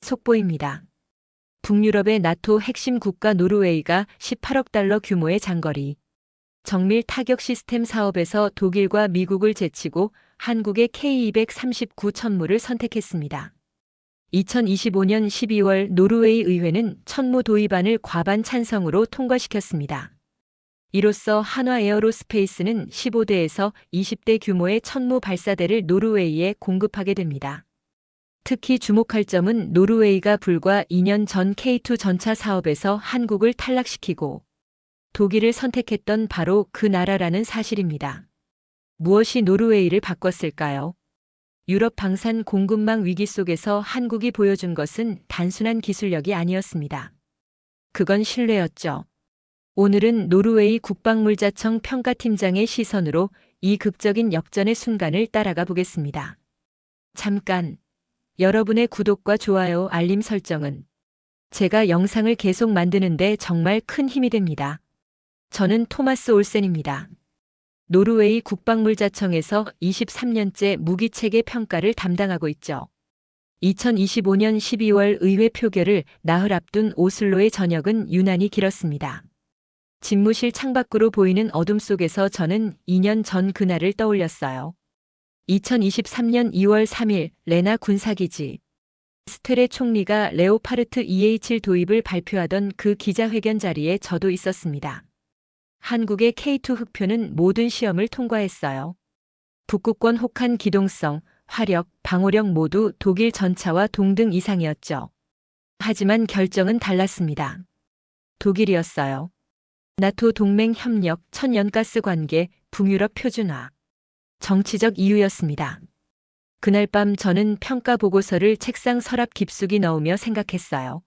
속보입니다. 북유럽의 나토 핵심 국가 노르웨이가 18억 달러 규모의 장거리 정밀 타격 시스템 사업에서 독일과 미국을 제치고 한국의 K239 천무를 선택했습니다. 2025년 12월 노르웨이 의회는 천무 도입안을 과반 찬성으로 통과시켰습니다. 이로써 한화 에어로스페이스는 15대에서 20대 규모의 천무 발사대를 노르웨이에 공급하게 됩니다. 특히 주목할 점은 노르웨이가 불과 2년 전 K2 전차 사업에서 한국을 탈락시키고 독일을 선택했던 바로 그 나라라는 사실입니다. 무엇이 노르웨이를 바꿨을까요? 유럽 방산 공급망 위기 속에서 한국이 보여준 것은 단순한 기술력이 아니었습니다. 그건 신뢰였죠. 오늘은 노르웨이 국방물자청 평가팀장의 시선으로 이 극적인 역전의 순간을 따라가 보겠습니다. 잠깐! 여러분의 구독과 좋아요, 알림 설정은 제가 영상을 계속 만드는데 정말 큰 힘이 됩니다. 저는 토마스 올센입니다. 노르웨이 국방물자청에서 23년째 무기체계 평가를 담당하고 있죠. 2025년 12월 의회 표결을 나흘 앞둔 오슬로의 저녁은 유난히 길었습니다. 집무실 창밖으로 보이는 어둠 속에서 저는 2년 전 그날을 떠올렸어요. 2023년 2월 3일 레나 군사기지. 스테레 총리가 레오파르트 EH 도입을 발표하던 그 기자회견 자리에 저도 있었습니다. 한국의 K2 흑표는 모든 시험을 통과했어요. 북극권 혹한 기동성, 화력, 방호력 모두 독일 전차와 동등 이상이었죠. 하지만 결정은 달랐습니다. 독일이었어요. 나토 동맹 협력, 천연가스 관계, 북유럽 표준화. 정치적 이유였습니다. 그날 밤 저는 평가 보고서를 책상 서랍 깊숙이 넣으며 생각했어요.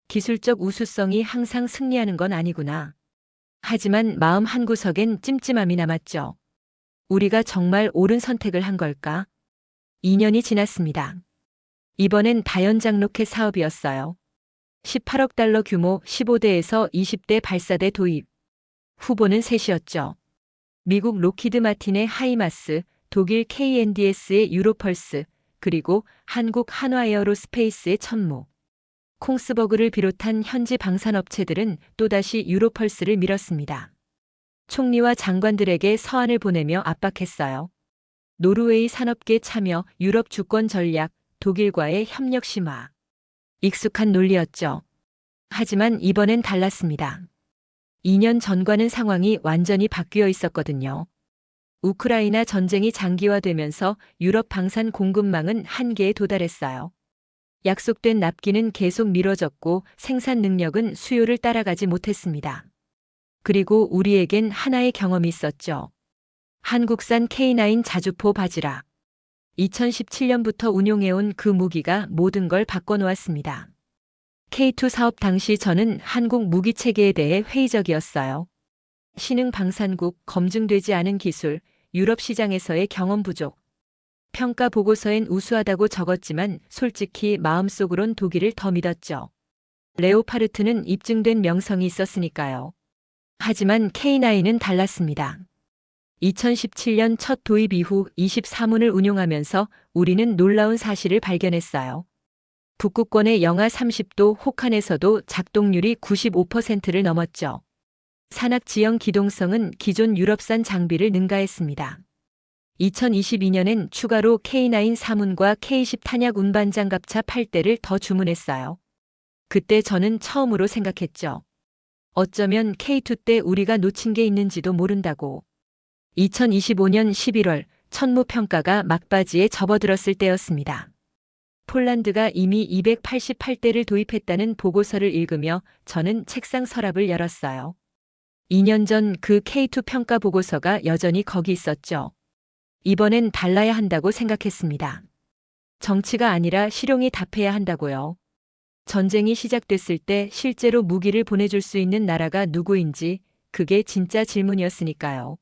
기술적 우수성이 항상 승리하는 건 아니구나. 하지만 마음 한구석엔 찜찜함이 남았죠. 우리가 정말 옳은 선택을 한 걸까? 2년이 지났습니다. 이번엔 다연장 로켓 사업이었어요. 18억 달러 규모 15대에서 20대 발사대 도입. 후보는 셋이었죠. 미국 로키드 마틴의 하이마스, 독일 KNDS의 유로펄스, 그리고 한국 한화 에어로스페이스의 천무. 콩스버그를 비롯한 현지 방산업체들은 또다시 유로펄스를 밀었습니다. 총리와 장관들에게 서한을 보내며 압박했어요. 노르웨이 산업계 참여, 유럽 주권 전략, 독일과의 협력 심화. 익숙한 논리였죠. 하지만 이번엔 달랐습니다. 2년 전과는 상황이 완전히 바뀌어 있었거든요. 우크라이나 전쟁이 장기화되면서 유럽 방산 공급망은 한계에 도달했어요. 약속된 납기는 계속 미뤄졌고 생산 능력은 수요를 따라가지 못했습니다. 그리고 우리에겐 하나의 경험이 있었죠. 한국산 K9 자주포 바지락. 2017년부터 운용해온 그 무기가 모든 걸 바꿔놓았습니다. K2 사업 당시 저는 한국 무기 체계에 대해 회의적이었어요. 신흥 방산국, 검증되지 않은 기술, 유럽 시장에서의 경험 부족. 평가 보고서엔 우수하다고 적었지만 솔직히 마음속으론 독일을 더 믿었죠. 레오파르트는 입증된 명성이 있었으니까요. 하지만 K9은 달랐습니다. 2017년 첫 도입 이후 24문을 운용하면서 우리는 놀라운 사실을 발견했어요. 북극권의 영하 30도 혹한에서도 작동률이 95%를 넘었죠. 산악 지형 기동성은 기존 유럽산 장비를 능가했습니다. 2022년엔 추가로 K9 사문과 K10 탄약 운반 장갑차 8대를 더 주문했어요. 그때 저는 처음으로 생각했죠. 어쩌면 K2 때 우리가 놓친 게 있는지도 모른다고. 2025년 11월 천무 평가가 막바지에 접어들었을 때였습니다. 폴란드가 이미 288대를 도입했다는 보고서를 읽으며 저는 책상 서랍을 열었어요. 2년 전 그 K2 평가 보고서가 여전히 거기 있었죠. 이번엔 달라야 한다고 생각했습니다. 정치가 아니라 실용이 답해야 한다고요. 전쟁이 시작됐을 때 실제로 무기를 보내줄 수 있는 나라가 누구인지 그게 진짜 질문이었으니까요.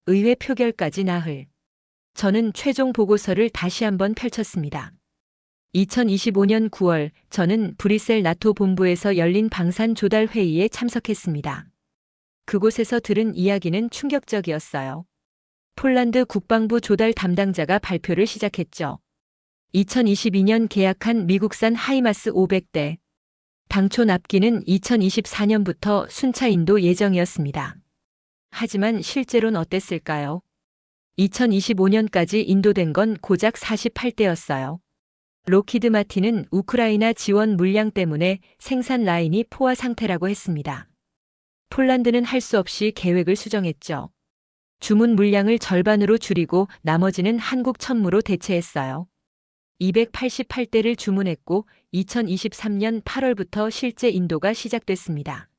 의회 표결까지 나흘. 저는 최종 보고서를 다시 한번 펼쳤습니다. 2025년 9월 저는 브뤼셀 나토 본부에서 열린 방산 조달 회의에 참석했습니다. 그곳에서 들은 이야기는 충격적이었어요. 폴란드 국방부 조달 담당자가 발표를 시작했죠. 2022년 계약한 미국산 하이마스 500대. 당초 납기는 2024년부터 순차 인도 예정이었습니다. 하지만 실제로는 어땠을까요? 2025년까지 인도된 건 고작 48대였어요. 록히드 마틴은 우크라이나 지원 물량 때문에 생산 라인이 포화 상태라고 했습니다. 폴란드는 할 수 없이 계획을 수정했죠. 주문 물량을 절반으로 줄이고 나머지는 한국 천무로 대체했어요. 288대를 주문했고 2023년 8월부터 실제 인도가 시작됐습니다.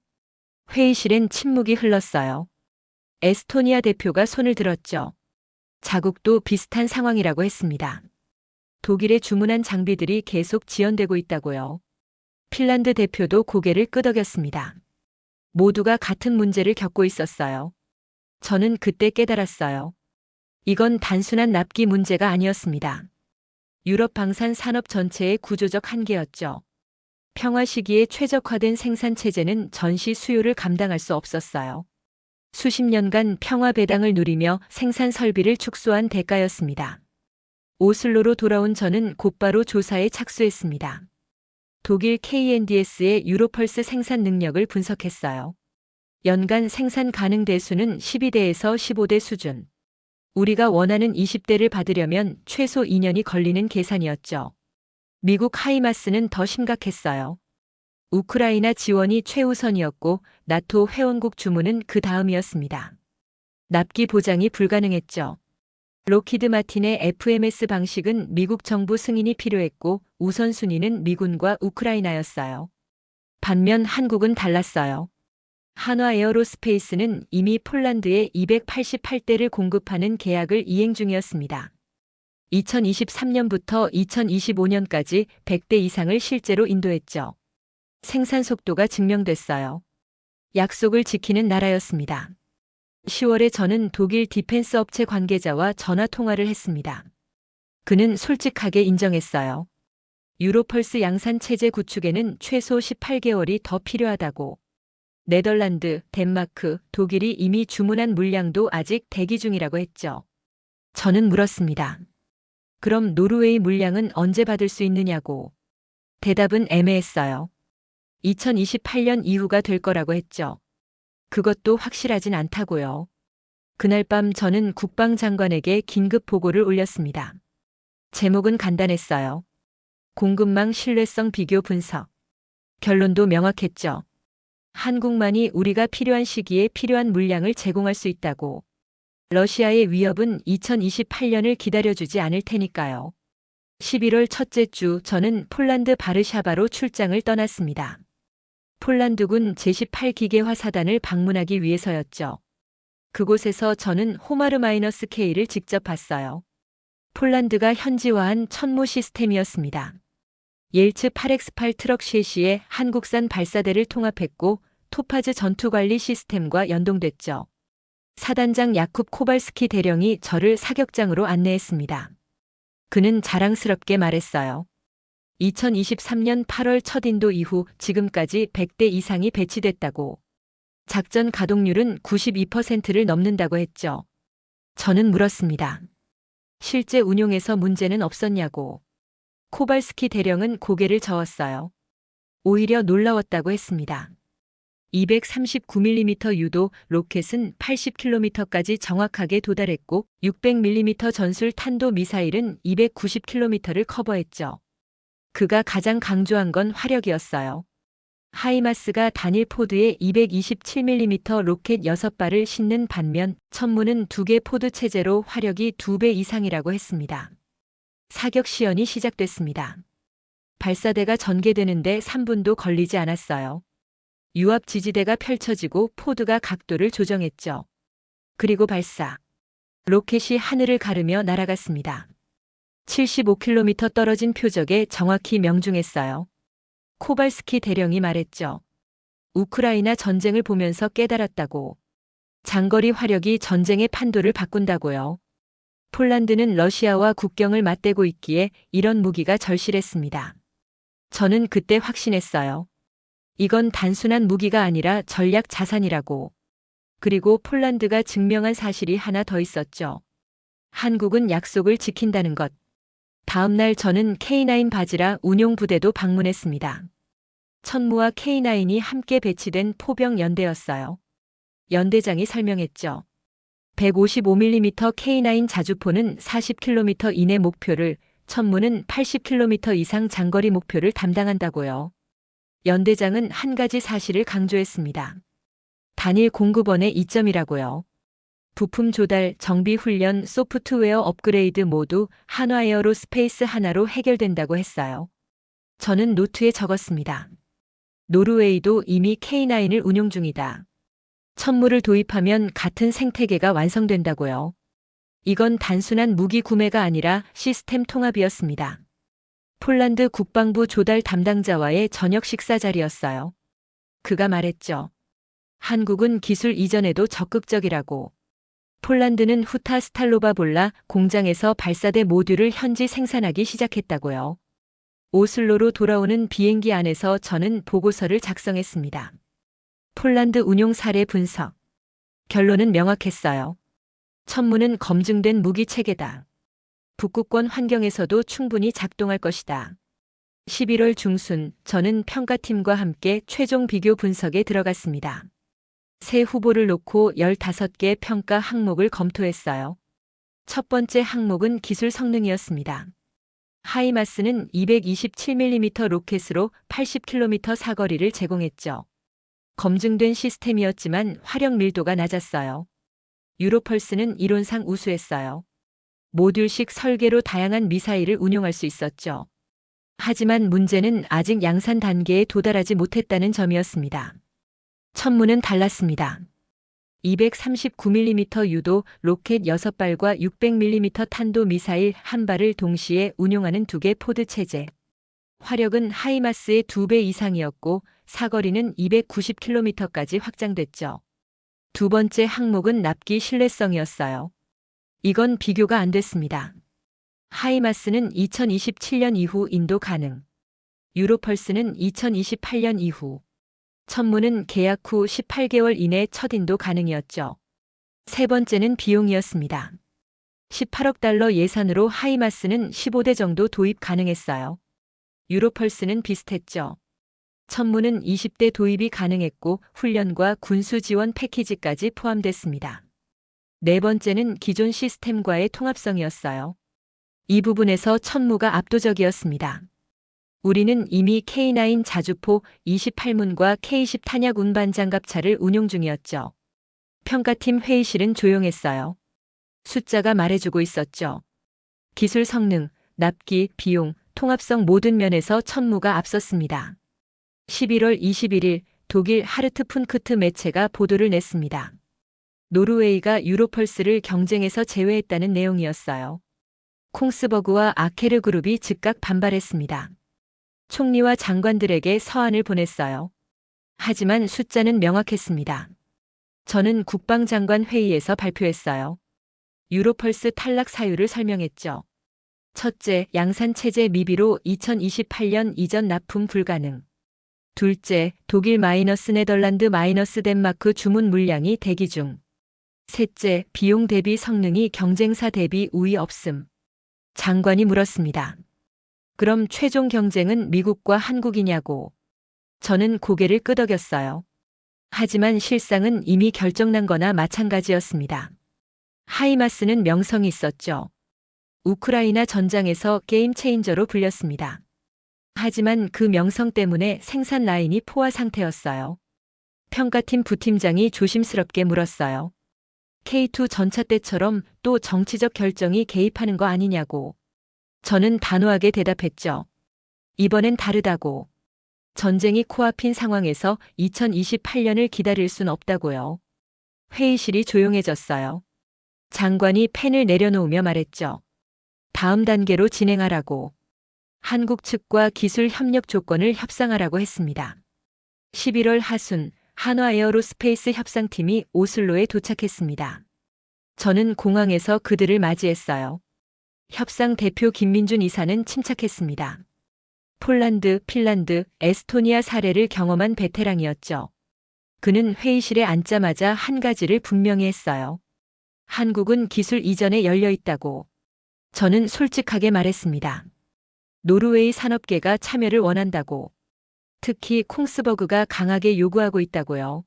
회의실엔 침묵이 흘렀어요. 에스토니아 대표가 손을 들었죠. 자국도 비슷한 상황이라고 했습니다. 독일에 주문한 장비들이 계속 지연되고 있다고요. 핀란드 대표도 고개를 끄덕였습니다. 모두가 같은 문제를 겪고 있었어요. 저는 그때 깨달았어요. 이건 단순한 납기 문제가 아니었습니다. 유럽 방산 산업 전체의 구조적 한계였죠. 평화 시기에 최적화된 생산 체제는 전시 수요를 감당할 수 없었어요. 수십 년간 평화 배당을 누리며 생산 설비를 축소한 대가였습니다. 오슬로로 돌아온 저는 곧바로 조사에 착수했습니다. 독일 KNDS의 유로펄스 생산 능력을 분석했어요. 연간 생산 가능 대수는 12대에서 15대 수준. 우리가 원하는 20대를 받으려면 최소 2년이 걸리는 계산이었죠. 미국 하이마스는 더 심각했어요. 우크라이나 지원이 최우선이었고 나토 회원국 주문은 그 다음이었습니다. 납기 보장이 불가능했죠. 록히드 마틴의 FMS 방식은 미국 정부 승인이 필요했고 우선순위는 미군과 우크라이나였어요. 반면 한국은 달랐어요. 한화 에어로스페이스는 이미 폴란드에 288대를 공급하는 계약을 이행 중이었습니다. 2023년부터 2025년까지 100대 이상을 실제로 인도했죠. 생산 속도가 증명됐어요. 약속을 지키는 나라였습니다. 10월에 저는 독일 디펜스 업체 관계자와 전화 통화를 했습니다. 그는 솔직하게 인정했어요. 유로펄스 양산 체제 구축에는 최소 18개월이 더 필요하다고. 네덜란드, 덴마크, 독일이 이미 주문한 물량도 아직 대기 중이라고 했죠. 저는 물었습니다. 그럼 노르웨이 물량은 언제 받을 수 있느냐고. 대답은 애매했어요. 2028년 이후가 될 거라고 했죠. 그것도 확실하진 않다고요. 그날 밤 저는 국방장관에게 긴급 보고를 올렸습니다. 제목은 간단했어요. 공급망 신뢰성 비교 분석. 결론도 명확했죠. 한국만이 우리가 필요한 시기에 필요한 물량을 제공할 수 있다고. 러시아의 위협은 2028년을 기다려주지 않을 테니까요. 11월 첫째 주 저는 폴란드 바르샤바로 출장을 떠났습니다. 폴란드군 제18기계화 사단을 방문하기 위해서였죠. 그곳에서 저는 호마르 마이너스 K를 직접 봤어요. 폴란드가 현지화한 천무 시스템이었습니다. 옐츠 8X8 트럭 셰시에 한국산 발사대를 통합했고 토파즈 전투관리 시스템과 연동됐죠. 사단장 야쿱 코발스키 대령이 저를 사격장으로 안내했습니다. 그는 자랑스럽게 말했어요. 2023년 8월 첫 인도 이후 지금까지 100대 이상이 배치됐다고. 작전 가동률은 92%를 넘는다고 했죠. 저는 물었습니다. 실제 운용에서 문제는 없었냐고. 코발스키 대령은 고개를 저었어요. 오히려 놀라웠다고 했습니다. 239mm 유도 로켓은 80km까지 정확하게 도달했고 600mm 전술 탄도 미사일은 290km를 커버했죠. 그가 가장 강조한 건 화력이었어요. 하이마스가 단일 포드에 227mm 로켓 6발을 싣는 반면 천무는 2개 포드 체제로 화력이 2배 이상이라고 했습니다. 사격 시연이 시작됐습니다. 발사대가 전개되는데 3분도 걸리지 않았어요. 유압 지지대가 펼쳐지고 포드가 각도를 조정했죠. 그리고 발사. 로켓이 하늘을 가르며 날아갔습니다. 75km 떨어진 표적에 정확히 명중했어요. 코발스키 대령이 말했죠. 우크라이나 전쟁을 보면서 깨달았다고. 장거리 화력이 전쟁의 판도를 바꾼다고요. 폴란드는 러시아와 국경을 맞대고 있기에 이런 무기가 절실했습니다. 저는 그때 확신했어요. 이건 단순한 무기가 아니라 전략 자산이라고. 그리고 폴란드가 증명한 사실이 하나 더 있었죠. 한국은 약속을 지킨다는 것. 다음 날 저는 K9 바지라 운용부대도 방문했습니다. 천무와 K9이 함께 배치된 포병 연대였어요. 연대장이 설명했죠. 155mm K9 자주포는 40km 이내 목표를, 천무는 80km 이상 장거리 목표를 담당한다고요. 연대장은 한 가지 사실을 강조했습니다. 단일 공급원의 이점이라고요. 부품 조달, 정비 훈련, 소프트웨어 업그레이드 모두 한화에어로스페이스 하나로 해결된다고 했어요. 저는 노트에 적었습니다. 노르웨이도 이미 K9을 운용 중이다. 천무를 도입하면 같은 생태계가 완성된다고요. 이건 단순한 무기 구매가 아니라 시스템 통합이었습니다. 폴란드 국방부 조달 담당자와의 저녁 식사 자리였어요. 그가 말했죠. 한국은 기술 이전에도 적극적이라고. 폴란드는 후타 스탈로바볼라 공장에서 발사대 모듈을 현지 생산하기 시작했다고요. 오슬로로 돌아오는 비행기 안에서 저는 보고서를 작성했습니다. 폴란드 운용 사례 분석. 결론은 명확했어요. 천무는 검증된 무기 체계다. 북극권 환경에서도 충분히 작동할 것이다. 11월 중순 저는 평가팀과 함께 최종 비교 분석에 들어갔습니다. 세 후보를 놓고 15개 평가 항목을 검토했어요. 첫 번째 항목은 기술 성능이었습니다. 하이마스는 227mm 로켓으로 80km 사거리를 제공했죠. 검증된 시스템이었지만 화력 밀도가 낮았어요. 유로펄스는 이론상 우수했어요. 모듈식 설계로 다양한 미사일을 운용할 수 있었죠. 하지만 문제는 아직 양산 단계에 도달하지 못했다는 점이었습니다. 천무는 달랐습니다. 239mm 유도 로켓 6발과 600mm 탄도 미사일 1발을 동시에 운용하는 2개 포드 체제. 화력은 하이마스의 2배 이상이었고 사거리는 290km까지 확장됐죠. 두 번째 항목은 납기 신뢰성이었어요. 이건 비교가 안 됐습니다. 하이마스는 2027년 이후 인도 가능. 유로펄스는 2028년 이후. 천무는 계약 후 18개월 이내 첫 인도 가능이었죠. 세 번째는 비용이었습니다. 18억 달러 예산으로 하이마스는 15대 정도 도입 가능했어요. 유로펄스는 비슷했죠. 천무는 20대 도입이 가능했고 훈련과 군수 지원 패키지까지 포함됐습니다. 네 번째는 기존 시스템과의 통합성이었어요. 이 부분에서 천무가 압도적이었습니다. 우리는 이미 K9 자주포 28문과 K10 탄약 운반 장갑차를 운용 중이었죠. 평가팀 회의실은 조용했어요. 숫자가 말해주고 있었죠. 기술 성능, 납기, 비용, 통합성 모든 면에서 천무가 앞섰습니다. 11월 21일 독일 하르트푼크트 매체가 보도를 냈습니다. 노르웨이가 유로펄스를 경쟁에서 제외했다는 내용이었어요. 콩스버그와 아케르 그룹이 즉각 반발했습니다. 총리와 장관들에게 서한을 보냈어요. 하지만 숫자는 명확했습니다. 저는 국방장관 회의에서 발표했어요. 유로펄스 탈락 사유를 설명했죠. 첫째, 양산체제 미비로 2028년 이전 납품 불가능. 둘째, 독일 마이너스 네덜란드 마이너스 덴마크 주문 물량이 대기 중. 셋째, 비용 대비 성능이 경쟁사 대비 우위 없음. 장관이 물었습니다. 그럼 최종 경쟁은 미국과 한국이냐고. 저는 고개를 끄덕였어요. 하지만 실상은 이미 결정난 거나 마찬가지였습니다. 하이마스는 명성이 있었죠. 우크라이나 전장에서 게임 체인저로 불렸습니다. 하지만 그 명성 때문에 생산 라인이 포화 상태였어요. 평가팀 부팀장이 조심스럽게 물었어요. K2 전차 때처럼 또 정치적 결정이 개입하는 거 아니냐고. 저는 단호하게 대답했죠. 이번엔 다르다고. 전쟁이 코앞인 상황에서 2028년을 기다릴 순 없다고요. 회의실이 조용해졌어요. 장관이 펜을 내려놓으며 말했죠. 다음 단계로 진행하라고. 한국 측과 기술 협력 조건을 협상하라고 했습니다. 11월 하순 한화에어로스페이스 협상팀이 오슬로에 도착했습니다. 저는 공항에서 그들을 맞이했어요. 협상 대표 김민준 이사는 침착했습니다. 폴란드, 핀란드, 에스토니아 사례를 경험한 베테랑이었죠. 그는 회의실에 앉자마자 한 가지를 분명히 했어요. 한국은 기술 이전에 열려 있다고. 저는 솔직하게 말했습니다. 노르웨이 산업계가 참여를 원한다고. 특히 콩스버그가 강하게 요구하고 있다고요.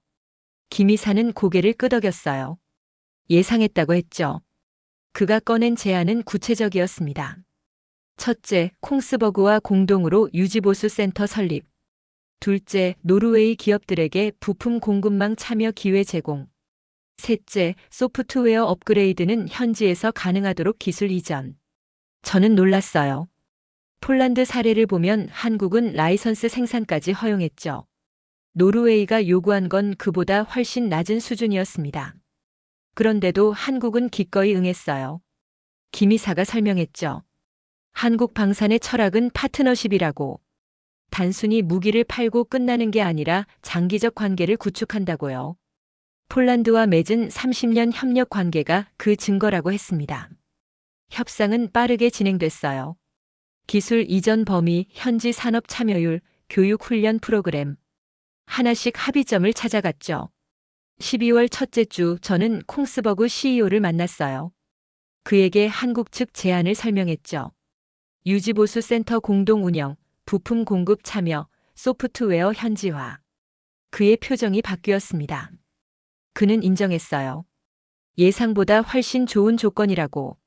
김 이사는 고개를 끄덕였어요. 예상했다고 했죠. 그가 꺼낸 제안은 구체적이었습니다. 첫째, 콩스버그와 공동으로 유지보수 센터 설립. 둘째, 노르웨이 기업들에게 부품 공급망 참여 기회 제공. 셋째, 소프트웨어 업그레이드는 현지에서 가능하도록 기술 이전. 저는 놀랐어요. 폴란드 사례를 보면 한국은 라이선스 생산까지 허용했죠. 노르웨이가 요구한 건 그보다 훨씬 낮은 수준이었습니다. 그런데도 한국은 기꺼이 응했어요. 김 이사가 설명했죠. 한국 방산의 철학은 파트너십이라고. 단순히 무기를 팔고 끝나는 게 아니라 장기적 관계를 구축한다고요. 폴란드와 맺은 30년 협력 관계가 그 증거라고 했습니다. 협상은 빠르게 진행됐어요. 기술 이전 범위, 현지 산업 참여율, 교육 훈련 프로그램. 하나씩 합의점을 찾아갔죠. 12월 첫째 주 저는 콩스버그 CEO를 만났어요. 그에게 한국 측 제안을 설명했죠. 유지보수 센터 공동 운영, 부품 공급 참여, 소프트웨어 현지화. 그의 표정이 바뀌었습니다. 그는 인정했어요. 예상보다 훨씬 좋은 조건이라고.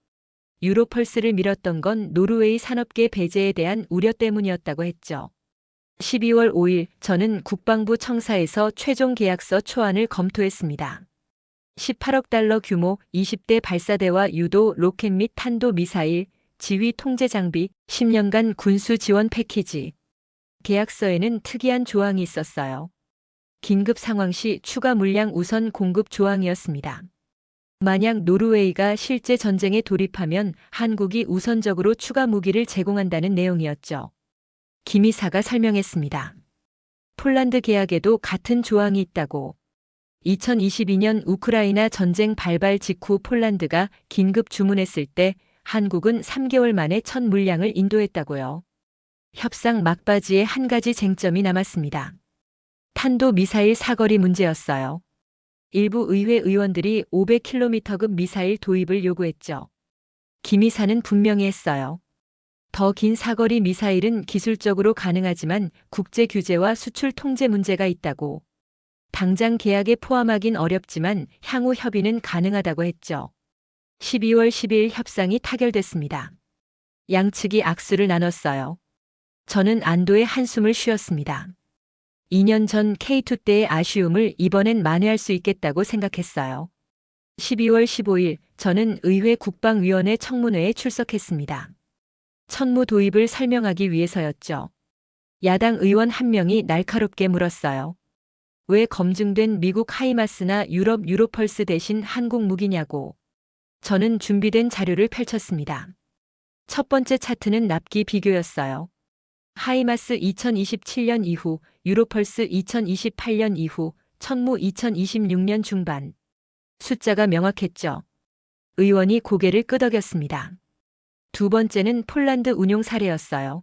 유로펄스를 밀었던 건 노르웨이 산업계 배제에 대한 우려 때문이었다고 했죠. 12월 5일 저는 국방부 청사에서 최종 계약서 초안을 검토했습니다. 18억 달러 규모 20대 발사대와 유도 로켓 및 탄도 미사일, 지휘 통제 장비, 10년간 군수 지원 패키지. 계약서에는 특이한 조항이 있었어요. 긴급 상황 시 추가 물량 우선 공급 조항이었습니다. 만약 노르웨이가 실제 전쟁에 돌입하면 한국이 우선적으로 추가 무기를 제공한다는 내용이었죠. 김 이사가 설명했습니다. 폴란드 계약에도 같은 조항이 있다고. 2022년 우크라이나 전쟁 발발 직후 폴란드가 긴급 주문했을 때 한국은 3개월 만에 첫 물량을 인도했다고요. 협상 막바지에 한 가지 쟁점이 남았습니다. 탄도 미사일 사거리 문제였어요. 일부 의회 의원들이 500km급 미사일 도입을 요구했죠. 김 이사는 분명히 했어요. 더 긴 사거리 미사일은 기술적으로 가능하지만 국제 규제와 수출 통제 문제가 있다고. 당장 계약에 포함하긴 어렵지만 향후 협의는 가능하다고 했죠. 12월 10일 협상이 타결됐습니다. 양측이 악수를 나눴어요. 저는 안도의 한숨을 쉬었습니다. 2년 전 K2 때의 아쉬움을 이번엔 만회할 수 있겠다고 생각했어요. 12월 15일 저는 의회 국방위원회 청문회에 출석했습니다. 천무 도입을 설명하기 위해서였죠. 야당 의원 한 명이 날카롭게 물었어요. 왜 검증된 미국 하이마스나 유럽 유로펄스 대신 한국 무기냐고. 저는 준비된 자료를 펼쳤습니다. 첫 번째 차트는 납기 비교였어요. 하이마스 2027년 이후, 유로펄스 2028년 이후, 천무 2026년 중반. 숫자가 명확했죠. 의원이 고개를 끄덕였습니다. 두 번째는 폴란드 운용 사례였어요.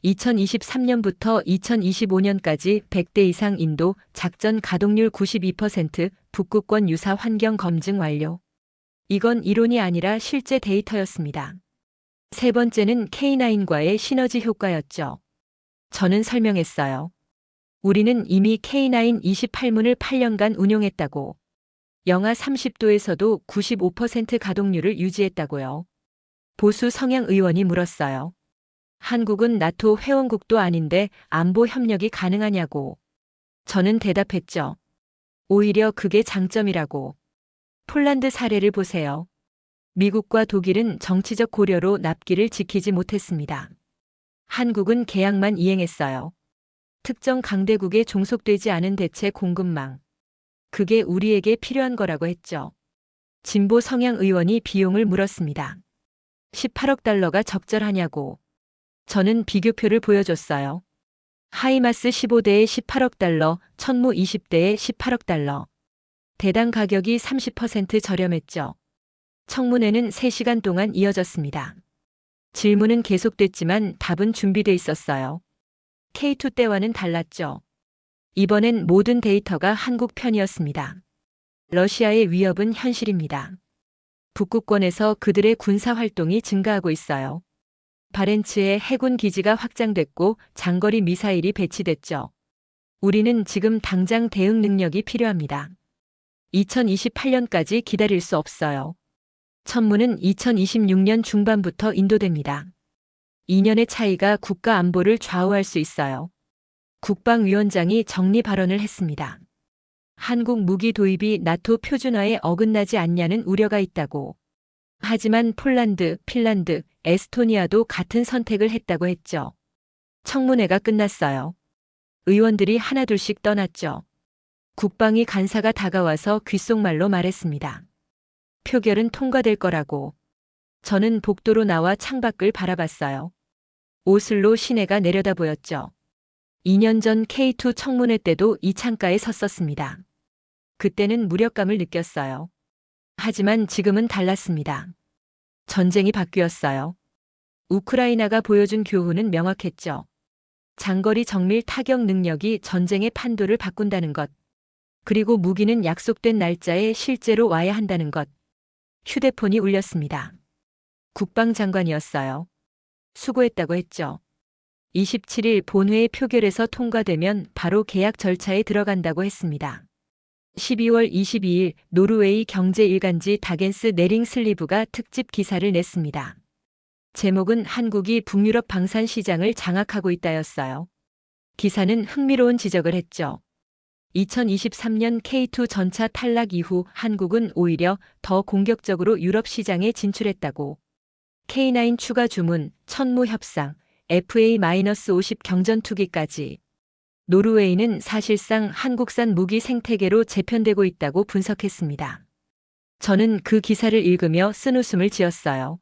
2023년부터 2025년까지 100대 이상 인도, 작전 가동률 92%, 북극권 유사 환경 검증 완료. 이건 이론이 아니라 실제 데이터였습니다. 세 번째는 K9과의 시너지 효과였죠. 저는 설명했어요. 우리는 이미 K9 28문을 8년간 운용했다고. 영하 30도에서도 95% 가동률을 유지했다고요. 보수 성향 의원이 물었어요. 한국은 나토 회원국도 아닌데 안보 협력이 가능하냐고. 저는 대답했죠. 오히려 그게 장점이라고. 폴란드 사례를 보세요. 미국과 독일은 정치적 고려로 납기를 지키지 못했습니다. 한국은 계약만 이행했어요. 특정 강대국에 종속되지 않은 대체 공급망. 그게 우리에게 필요한 거라고 했죠. 진보 성향 의원이 비용을 물었습니다. 18억 달러가 적절하냐고. 저는 비교표를 보여줬어요. 하이마스 15대에 18억 달러, 천무 20대에 18억 달러. 대당 가격이 30% 저렴했죠. 청문회는 3시간 동안 이어졌습니다. 질문은 계속됐지만 답은 준비돼 있었어요. K2 때와는 달랐죠. 이번엔 모든 데이터가 한국 편이었습니다. 러시아의 위협은 현실입니다. 북극권에서 그들의 군사 활동이 증가하고 있어요. 바렌츠의 해군 기지가 확장됐고 장거리 미사일이 배치됐죠. 우리는 지금 당장 대응 능력이 필요합니다. 2028년까지 기다릴 수 없어요. 천무는 2026년 중반부터 인도됩니다. 2년의 차이가 국가 안보를 좌우할 수 있어요. 국방위원장이 정리 발언을 했습니다. 한국 무기 도입이 나토 표준화에 어긋나지 않냐는 우려가 있다고. 하지만 폴란드, 핀란드, 에스토니아도 같은 선택을 했다고 했죠. 청문회가 끝났어요. 의원들이 하나둘씩 떠났죠. 국방위 간사가 다가와서 귓속말로 말했습니다. 표결은 통과될 거라고. 저는 복도로 나와 창밖을 바라봤어요. 오슬로 시내가 내려다 보였죠. 2년 전 K2 청문회 때도 이 창가에 섰었습니다. 그때는 무력감을 느꼈어요. 하지만 지금은 달랐습니다. 전쟁이 바뀌었어요. 우크라이나가 보여준 교훈은 명확했죠. 장거리 정밀 타격 능력이 전쟁의 판도를 바꾼다는 것. 그리고 무기는 약속된 날짜에 실제로 와야 한다는 것. 휴대폰이 울렸습니다. 국방장관이었어요. 수고했다고 했죠. 27일 본회의 표결에서 통과되면 바로 계약 절차에 들어간다고 했습니다. 12월 22일 노르웨이 경제일간지 다겐스 네링 슬리브가 특집 기사를 냈습니다. 제목은 한국이 북유럽 방산 시장을 장악하고 있다였어요. 기사는 흥미로운 지적을 했죠. 2023년 K2 전차 탈락 이후 한국은 오히려 더 공격적으로 유럽 시장에 진출했다고. K9 추가 주문, 천무 협상, FA-50 경전투기까지. 노르웨이는 사실상 한국산 무기 생태계로 재편되고 있다고 분석했습니다. 저는 그 기사를 읽으며 쓴웃음을 지었어요.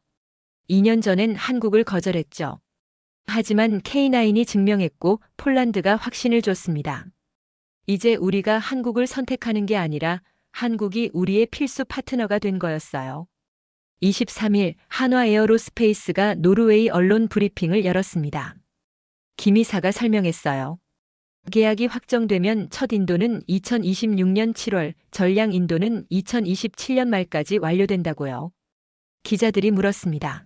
2년 전엔 한국을 거절했죠. 하지만 K9이 증명했고 폴란드가 확신을 줬습니다. 이제 우리가 한국을 선택하는 게 아니라 한국이 우리의 필수 파트너가 된 거였어요. 23일 한화 에어로스페이스가 노르웨이 언론 브리핑을 열었습니다. 김 이사가 설명했어요. 계약이 확정되면 첫 인도는 2026년 7월, 전량 인도는 2027년 말까지 완료된다고요. 기자들이 물었습니다.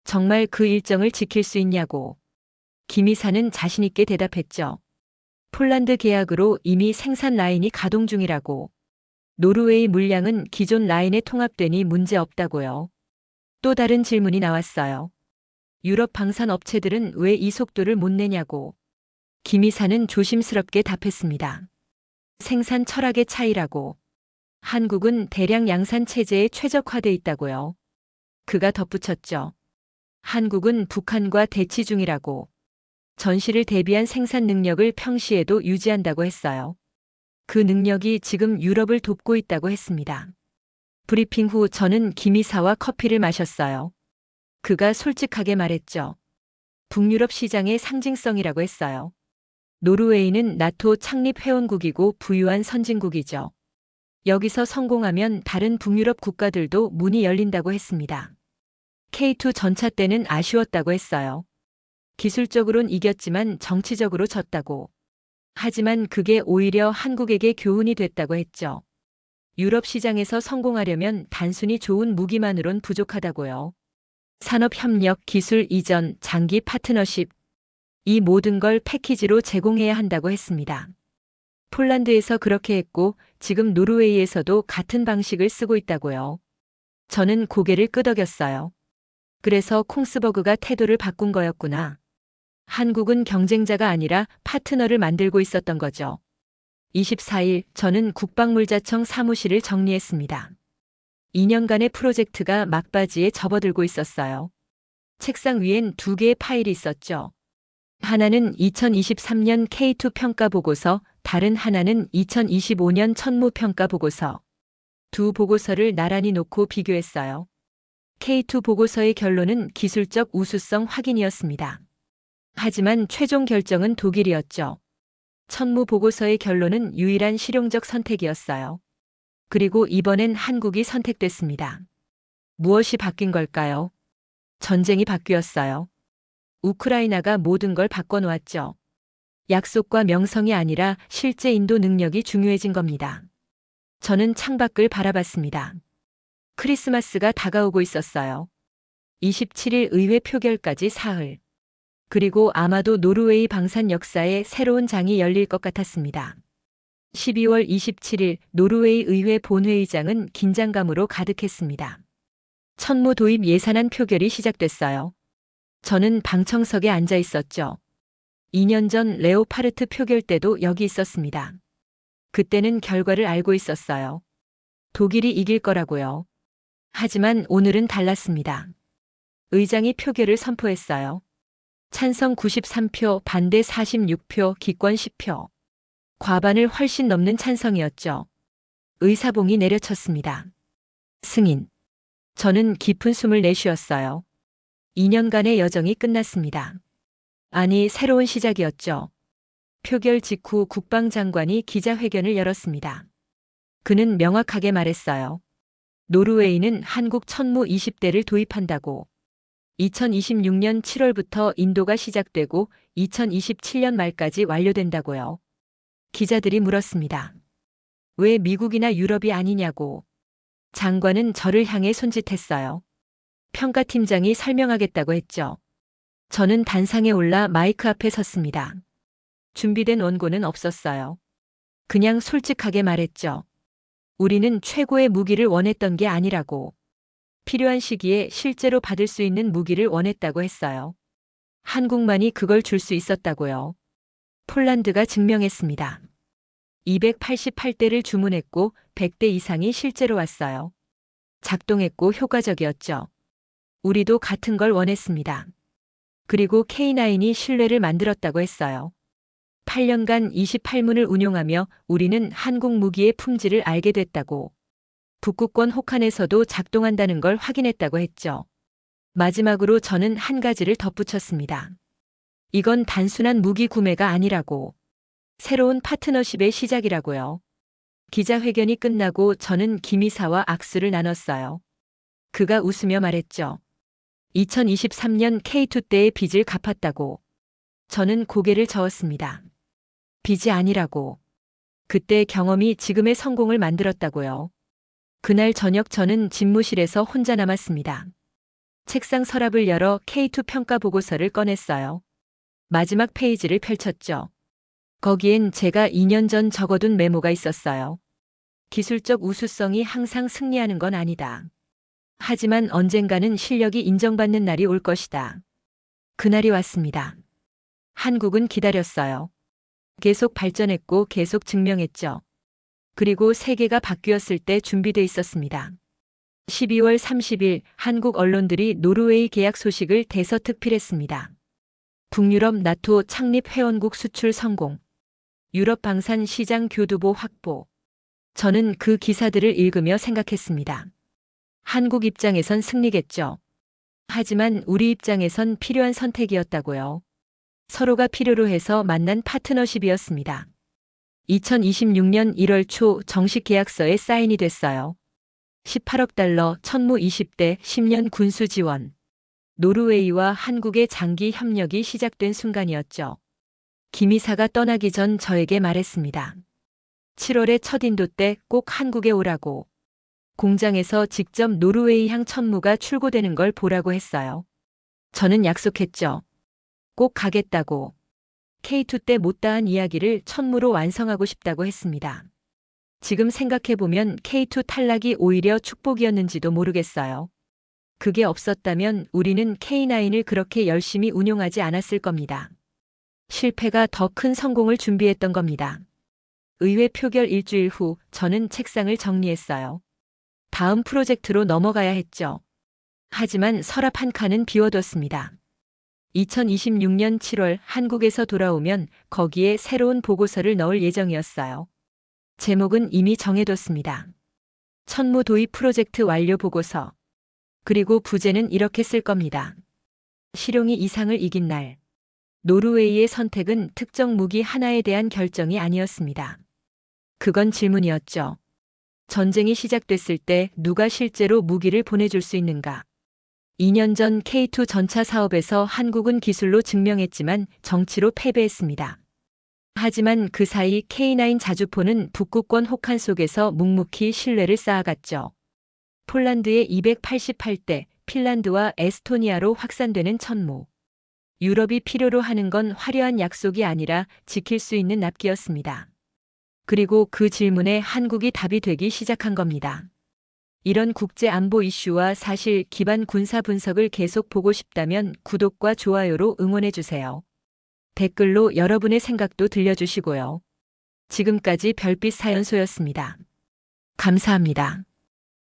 정말 그 일정을 지킬 수 있냐고. 김 이사는 자신 있게 대답했죠. 폴란드 계약으로 이미 생산 라인이 가동 중이라고. 노르웨이 물량은 기존 라인에 통합되니 문제 없다고요. 또 다른 질문이 나왔어요. 유럽 방산 업체들은 왜 이 속도를 못 내냐고. 김 이사는 조심스럽게 답했습니다. 생산 철학의 차이라고. 한국은 대량 양산 체제에 최적화돼 있다고요. 그가 덧붙였죠. 한국은 북한과 대치 중이라고. 전시를 대비한 생산 능력을 평시에도 유지한다고 했어요. 그 능력이 지금 유럽을 돕고 있다고 했습니다. 브리핑 후 저는 김 이사와 커피를 마셨어요. 그가 솔직하게 말했죠. 북유럽 시장의 상징성이라고 했어요. 노르웨이는 나토 창립 회원국이고 부유한 선진국이죠. 여기서 성공하면 다른 북유럽 국가들도 문이 열린다고 했습니다. K2 전차 때는 아쉬웠다고 했어요. 기술적으론 이겼지만 정치적으로 졌다고. 하지만 그게 오히려 한국에게 교훈이 됐다고 했죠. 유럽 시장에서 성공하려면 단순히 좋은 무기만으론 부족하다고요. 산업협력, 기술 이전, 장기 파트너십. 이 모든 걸 패키지로 제공해야 한다고 했습니다. 폴란드에서 그렇게 했고 지금 노르웨이에서도 같은 방식을 쓰고 있다고요. 저는 고개를 끄덕였어요. 그래서 콩스버그가 태도를 바꾼 거였구나. 한국은 경쟁자가 아니라 파트너를 만들고 있었던 거죠. 24일 저는 국방물자청 사무실을 정리했습니다. 2년간의 프로젝트가 막바지에 접어들고 있었어요. 책상 위엔 두 개의 파일이 있었죠. 하나는 2023년 K2 평가 보고서, 다른 하나는 2025년 천무 평가 보고서. 두 보고서를 나란히 놓고 비교했어요. K2 보고서의 결론은 기술적 우수성 확인이었습니다. 하지만 최종 결정은 독일이었죠. 천무 보고서의 결론은 유일한 실용적 선택이었어요. 그리고 이번엔 한국이 선택됐습니다. 무엇이 바뀐 걸까요? 전쟁이 바뀌었어요. 우크라이나가 모든 걸 바꿔놓았죠. 약속과 명성이 아니라 실제 인도 능력이 중요해진 겁니다. 저는 창밖을 바라봤습니다. 크리스마스가 다가오고 있었어요. 27일 의회 표결까지 사흘. 그리고 아마도 노르웨이 방산 역사에 새로운 장이 열릴 것 같았습니다. 12월 27일 노르웨이 의회 본회의장은 긴장감으로 가득했습니다. 천무 도입 예산안 표결이 시작됐어요. 저는 방청석에 앉아 있었죠. 2년 전 레오파르트 표결 때도 여기 있었습니다. 그때는 결과를 알고 있었어요. 독일이 이길 거라고요. 하지만 오늘은 달랐습니다. 의장이 표결을 선포했어요. 찬성 93표, 반대 46표, 기권 10표. 과반을 훨씬 넘는 찬성이었죠. 의사봉이 내려쳤습니다. 승인. 저는 깊은 숨을 내쉬었어요. 2년간의 여정이 끝났습니다. 아니, 새로운 시작이었죠. 표결 직후 국방장관이 기자회견을 열었습니다. 그는 명확하게 말했어요. 노르웨이는 한국 천무 20대를 도입한다고. 2026년 7월부터 인도가 시작되고 2027년 말까지 완료된다고요. 기자들이 물었습니다. 왜 미국이나 유럽이 아니냐고. 장관은 저를 향해 손짓했어요. 평가팀장이 설명하겠다고 했죠. 저는 단상에 올라 마이크 앞에 섰습니다. 준비된 원고는 없었어요. 그냥 솔직하게 말했죠. 우리는 최고의 무기를 원했던 게 아니라고. 필요한 시기에 실제로 받을 수 있는 무기를 원했다고 했어요. 한국만이 그걸 줄 수 있었다고요. 폴란드가 증명했습니다. 288대를 주문했고 100대 이상이 실제로 왔어요. 작동했고 효과적이었죠. 우리도 같은 걸 원했습니다. 그리고 K9이 신뢰를 만들었다고 했어요. 8년간 28문을 운용하며 우리는 한국 무기의 품질을 알게 됐다고. 북극권 혹한에서도 작동한다는 걸 확인했다고 했죠. 마지막으로 저는 한 가지를 덧붙였습니다. 이건 단순한 무기 구매가 아니라고. 새로운 파트너십의 시작이라고요. 기자회견이 끝나고 저는 김 이사와 악수를 나눴어요. 그가 웃으며 말했죠. 2023년 K2 때의 빚을 갚았다고. 저는 고개를 저었습니다. 빚이 아니라고. 그때 경험이 지금의 성공을 만들었다고요. 그날 저녁 저는 집무실에서 혼자 남았습니다. 책상 서랍을 열어 K2 평가 보고서를 꺼냈어요. 마지막 페이지를 펼쳤죠. 거기엔 제가 2년 전 적어둔 메모가 있었어요. 기술적 우수성이 항상 승리하는 건 아니다. 하지만 언젠가는 실력이 인정받는 날이 올 것이다. 그날이 왔습니다. 한국은 기다렸어요. 계속 발전했고 계속 증명했죠. 그리고 세계가 바뀌었을 때 준비돼 있었습니다. 12월 30일 한국 언론들이 노르웨이 계약 소식을 대서특필했습니다. 북유럽 나토 창립 회원국 수출 성공. 유럽 방산 시장 교두보 확보. 저는 그 기사들을 읽으며 생각했습니다. 한국 입장에선 승리겠죠. 하지만 우리 입장에선 필요한 선택이었다고요. 서로가 필요로 해서 만난 파트너십이었습니다. 2026년 1월 초 정식 계약서에 사인이 됐어요. 18억 달러, 천무 20대, 10년 군수 지원. 노르웨이와 한국의 장기 협력이 시작된 순간이었죠. 김 이사가 떠나기 전 저에게 말했습니다. 7월의 첫 인도 때 꼭 한국에 오라고. 공장에서 직접 노르웨이향 천무가 출고되는 걸 보라고 했어요. 저는 약속했죠. 꼭 가겠다고. K2 때 못다한 이야기를 천무로 완성하고 싶다고 했습니다. 지금 생각해보면 K2 탈락이 오히려 축복이었는지도 모르겠어요. 그게 없었다면 우리는 K9을 그렇게 열심히 운용하지 않았을 겁니다. 실패가 더 큰 성공을 준비했던 겁니다. 의회 표결 일주일 후 저는 책상을 정리했어요. 다음 프로젝트로 넘어가야 했죠. 하지만 서랍 한 칸은 비워뒀습니다. 2026년 7월 한국에서 돌아오면 거기에 새로운 보고서를 넣을 예정이었어요. 제목은 이미 정해뒀습니다. 천무 도입 프로젝트 완료 보고서. 그리고 부제는 이렇게 쓸 겁니다. 실용이 이상을 이긴 날. 노르웨이의 선택은 특정 무기 하나에 대한 결정이 아니었습니다. 그건 질문이었죠. 전쟁이 시작됐을 때 누가 실제로 무기를 보내줄 수 있는가? 2년 전 K2 전차 사업에서 한국은 기술로 증명했지만 정치로 패배했습니다. 하지만 그 사이 K9 자주포는 북극권 혹한 속에서 묵묵히 신뢰를 쌓아갔죠. 폴란드의 288대, 핀란드와 에스토니아로 확산되는 천모. 유럽이 필요로 하는 건 화려한 약속이 아니라 지킬 수 있는 납기였습니다. 그리고 그 질문에 한국이 답이 되기 시작한 겁니다. 이런 국제 안보 이슈와 사실 기반 군사 분석을 계속 보고 싶다면 구독과 좋아요로 응원해주세요. 댓글로 여러분의 생각도 들려주시고요. 지금까지 별빛 사연소였습니다. 감사합니다.